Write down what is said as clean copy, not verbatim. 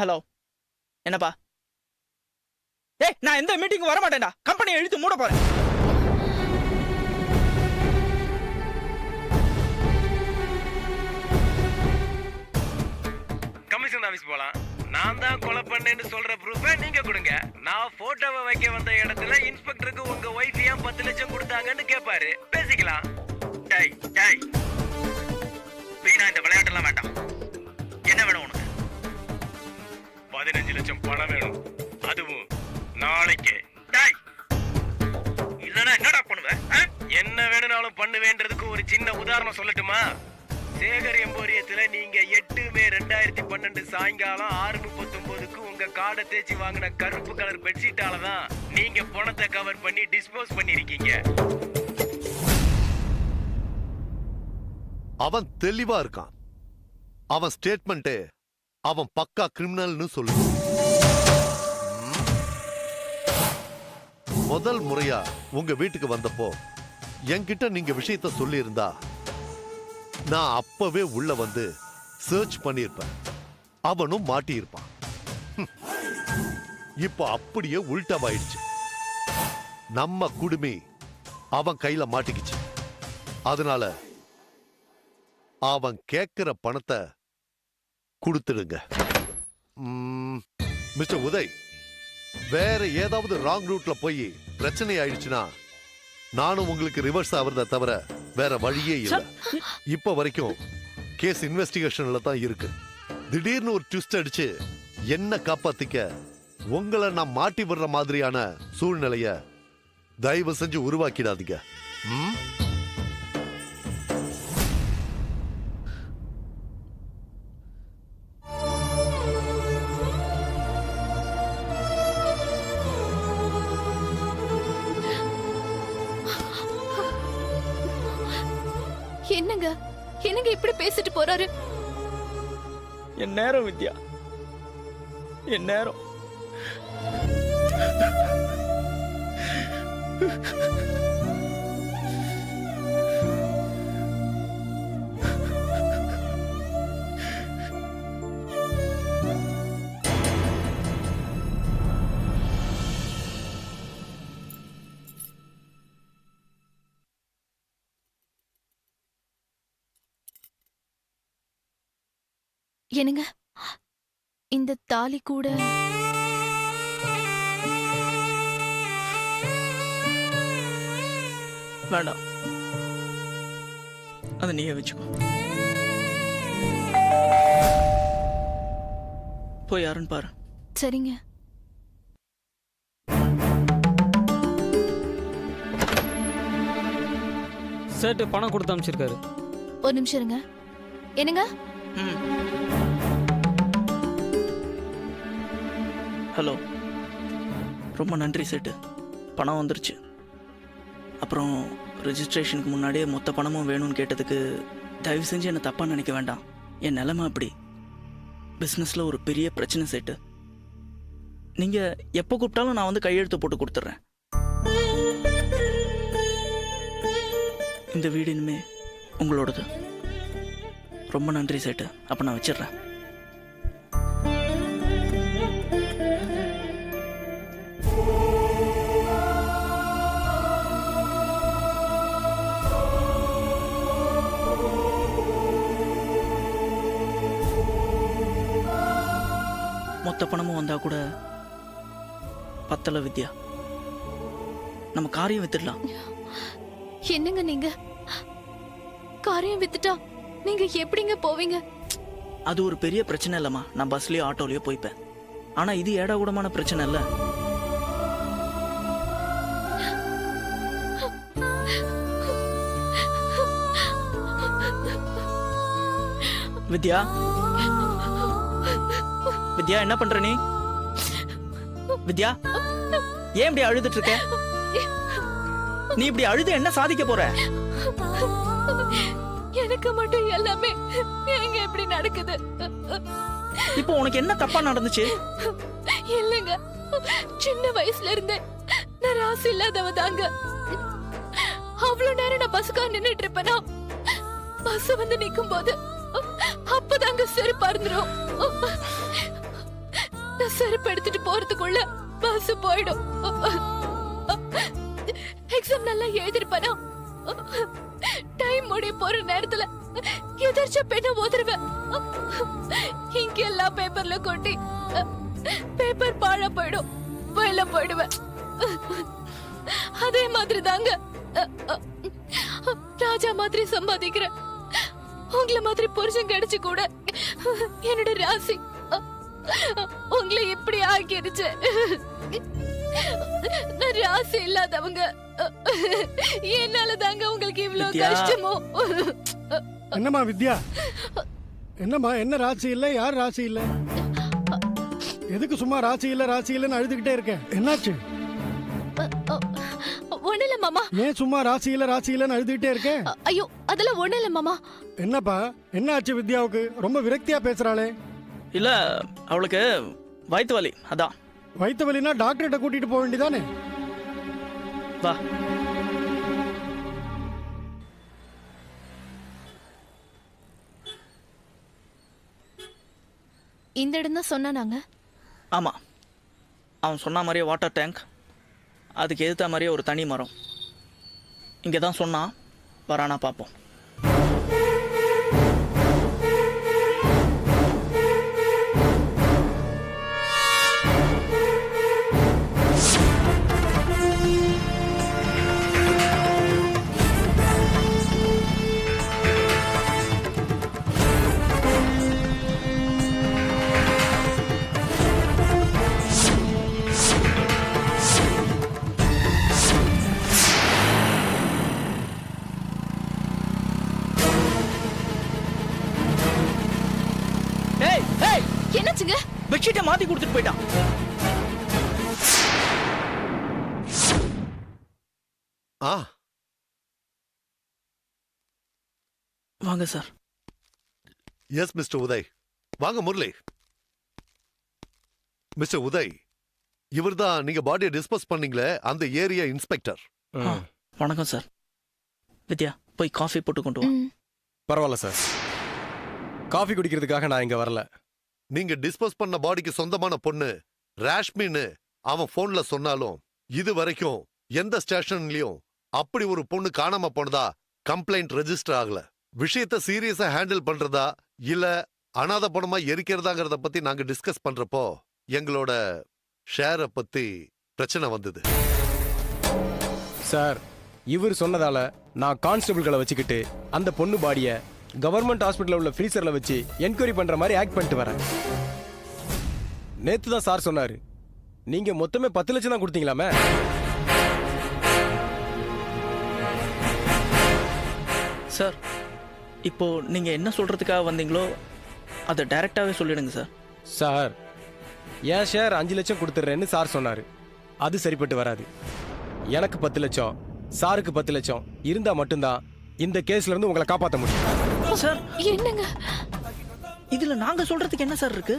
Hello, என்னப்பா? ஏய், நான் எந்த மீட்டிங்கும் வர மாட்டேன்டா. கம்பெனியை இழுத்து மூட போறேன். கமிஷன் ஆபீஸ் போலாம். நான் தான் கொலை பண்ணேன்னு சொல்ற ப்ரூஃபை நீங்க கொடுங்க. நான் போட்டோவை வைக்க வந்த இடத்துல இன்ஸ்பெக்டருக்கு உங்க ஒய்ஃப் ஏன் 10 லட்சம் கொடுத்தாங்கன்னு கேட்பாரு. பேசிக்கலாம். டேய் டேய், வீணா இந்த விளையாட்டெல்லாம் வேண்டாம். என்ன வேணும் உனக்கு? 15 லட்சம் பணம் வேணும், அதுவும் நாளைக்கு. டேய், இல்லனா என்னடா பண்ணுவ? என்ன வேணும்னாலும் பண்ணுவேன்றதுக்கு ஒரு சின்ன உதாரணம் சொல்லட்டுமா? சேகர் எம்போரியத்துல நீங்க 8 மே 2012 சாயங்காலம் 6:39க்கு உங்க காடை தேய்ச்சி வாங்கின கருப்பு கலர் பெட்ஷீட்டால தான் நீங்க பணத்தை கவர் பண்ணி டிஸ்போஸ் பண்ணிருக்கீங்க. அவன் தெளிவா இருக்கான். அவன் ஸ்டேட்மெண்ட் அவன் பக்கா கிரிமினல்னு சொல்லு. முதல் முறையா உங்க வீட்டுக்கு வந்தப்போ என்கிட்ட நீங்க விஷயத்த சொல்லி இருந்தா நான் அப்பவே உள்ள வந்து சர்ச் பண்ணிருப்பேன். அவனும் மாட்டி இருப்பான். இப்ப அப்படியே உல்டாவாயிடுச்சு. நம்ம குடுமி அவன் கையில மாட்டிக்கிச்சு. அதனால அவன் கேட்கிற பணத்தை கொடுத்துடுங்க. மிஸ்டர் உதய், வேற ஏதாவது ராங் ரூட்ல போய் பிரச்சனை ஆயிடுச்சுன்னா நானும் உங்களுக்கு ரிவர்ஸ் ஆவறத தவிர வேற வழியே இல்லை. இப்ப வரைக்கும் கேஸ் இன்வெஸ்டிகேஷன்ல தான் இருக்கு. திடீர்னு ஒரு ட்விஸ்ட் அடிச்சு என்ன காப்பாத்திக்க உங்களை நான் மாட்டி விடுற மாதிரியான சூழ்நிலைய தயவு செஞ்சு உருவாக்கிடாதீங்க. என்னங்க என்னங்க இப்படி பேசிட்டு போறாரு? என் நேரம் வித்யா, என் நேரம். என்னங்க, இந்த தாலி கூட வேண்டாம், அதை நீயே வச்சுக்கோ. போய் யாருன்னு பாரு. சரிங்க. சேட்டு பணம் கொடுத்து அனுப்பிச்சிருக்காரு. ஒரு நிமிஷம் இருங்க. என்னங்க? ஹலோ, ரொம்ப நன்றி சேட்டு. பணம் வந்துருச்சு. அப்புறம் ரெஜிஸ்ட்ரேஷனுக்கு முன்னாடியே மொத்த பணமும் வேணும்னு கேட்டதுக்கு தயவு செஞ்சு என்னை தப்பாக நினைக்க வேண்டாம். என் நிலைமை அப்படி. பிஸ்னஸில் ஒரு பெரிய பிரச்சனை சேட்டு. நீங்கள் எப்போ கூப்பிட்டாலும் நான் வந்து கையெழுத்து போட்டு கொடுத்துட்றேன். இந்த வீடு இனிமே உங்களோடது. ரொம்ப நன்றி சேட்டு. அப்போ நான் வச்சிடுறேன். மொத்த பணமும் வந்தா கூட பத்தல வித்யா. நம்ம காரியம் வித்துடலாம். என்னங்க நீங்க? காரியம் வித்துட்டா நீங்க எப்படிங்க போவீங்க? அது ஒரு பெரிய பிரச்சனை இல்லம்மா. நான் பஸ்லயோ ஆட்டோலயோ போய்ப்பேன். ஆனா இது ஏடா கூடமான பிரச்சனை இல்ல. வித்யா, வித்யா என்ன பண்ற நீ? வித்யா, ஏன் இப்படி அழுதுட்டு இருக்க? நீ இப்படி அழுது என்ன சாதிக்க போற? எனக்கு மட்டும் எல்லாமே ஏங்க இப்படி நடக்குது? இப்போ உனக்கு என்ன தப்பா நடந்துச்சு? இல்லங்க, சின்ன வயசுல இருந்தே நான் ராசி இல்லாதவ தாங்க. அவ்வளவு நேரம் நான் பஸ்ஸுக்காக நின்னுட்டு இருப்பேனா, பஸ் வந்து நிக்கும் போது அப்பதாங்க செருப்பா இருந்துரும். நான் செருப்பு எடுத்துட்டு போறதுக்குள்ள பஸ் போயிடும். எக்ஸாம் நல்லா எழுதிருப்பேனா? டைம் முடிய போற நேரத்துல எதிர்ச்ச பெண்ண ஓதுருவேன். இங்க எல்லா பேப்பர்ல கொட்டி பேப்பர் பாழ போயிடும், வெளில போயிடுவேன். அதே மாதிரி தாங்க ராஜா மாதிரி சம்பாதிக்கிறேன். உங்களை மாதிரி புருஷன் கிடைச்சு கூட என்னோட ராசி உங்களை இப்படி ஆக்கிருச்சு. நான் ராசி இல்லாதவங்க, என்னால தாங்க உங்களுக்கு இவ்வளவு வித்யா. கஷ்டமோ? என்னம்மா வித்யா, என்னம்மா, என்ன ராசி இல்ல, யார் ராசி இல்ல? எதுக்கு சும்மா ராசி இல்லன்னு அழுதுகிட்டே இருக்க? என்னாச்சு? ஒண்ணு இல்ல மாமா. ஏன் சும்மா ராசி இல்லன்னு அழுதுகிட்டே இருக்க? ஐயோ அதெல்லாம் ஒண்ணு இல்ல மாமா. என்னப்பா, என்ன ஆச்சு வித்யாவுக்கு? ரொம்ப விரக்தியா பேசுறாளே. இல்ல, அவளுக்கு வயிற்று வலி, அதான். வயித்து வலினா டாக்டர்கிட்ட கூட்டிட்டு போக வேண்டியதானே? வா. இந்த இடம் தான் சொன்னா நாங்க. ஆமா, அவன் சொன்ன மாதிரியே வாட்டர் டேங்க், அதுக்கு எதிர்த்த மாதிரியே ஒரு தனி மரம். இங்கே தான் சொன்னான், வரானா பார்ப்போம். என்னாச்சுங்க? பெட்ஷீட்டை மாத்தி கொடுத்துட்டு போயிட்டான். ஆ, வாங்க சார். S mister Uday. வாங்க முரளி. மிஸ்டர் உதய், இவர்தான் நீங்க பாடியை டிஸ்போஸ் பண்ணீங்களே அந்த ஏரியா இன்ஸ்பெக்டர். வணக்கம் சார். வித்யா, போய் காஃபி போட்டு கொண்டு வா. பரவாயில்ல சார், காஃபி குடிக்கிறதுக்காக நான் இங்க வரல. நீங்க டிஸ்போஸ் பண்ண பாடிக்கு சொந்தமான பொண்ணு ராஷ்மின்னு அவன் போன்ல சொன்னாலும் இது வரைக்கும் எந்த ஸ்டேஷன்லயும் அப்படி ஒரு பொண்ணு காணாம போனதா கம்ப்ளைண்ட் ரெஜிஸ்டர் ஆகல. விஷயத்தை சீரியஸா ஹேண்டில் பண்றதா இல்ல அனாதை பணமா எரிக்கிறதாங்கிறத பத்தி நாங்க டிஸ்கஸ் பண்றப்போ எங்களோட ஷேரை பத்தி பிரச்சனை வந்தது. சார், இவர் சொன்னதால நான் கான்ஸ்டபிள்களை வச்சுக்கிட்டு அந்த பொண்ணு பாடிய கவர்மெண்ட் ஹாஸ்பிட்டல்ல உள்ள ஃப்ரீசர்ல வச்சு என்கொயரி பண்ற மாதிரி ஆக்ட் பண்ணிட்டு வரேன். நேத்து தான் சார் சொன்னாரு, நீங்க மொத்தமே 10 லட்சம் தான் கொடுத்தீங்களாமே. சார், இப்போ நீங்க என்ன சொல்றதுக்காக வந்தீங்களோ அதை டைரக்டாவே சொல்லிடுங்க சார். சார், என் ஷேர் 5 லட்சம் கொடுத்துட்றேன்னு சார் சொன்னாரு. அது சரிப்பட்டு வராது. எனக்கு 10 லட்சம், சாருக்கு 10 லட்சம் இருந்தா மட்டும்தான் இந்த கேஸ்ல இருந்து உங்களை காப்பாற்ற முடியும். சார், என்னங்க? இதுல நாங்க சொல்றதுக்கு என்ன சார் இருக்கு?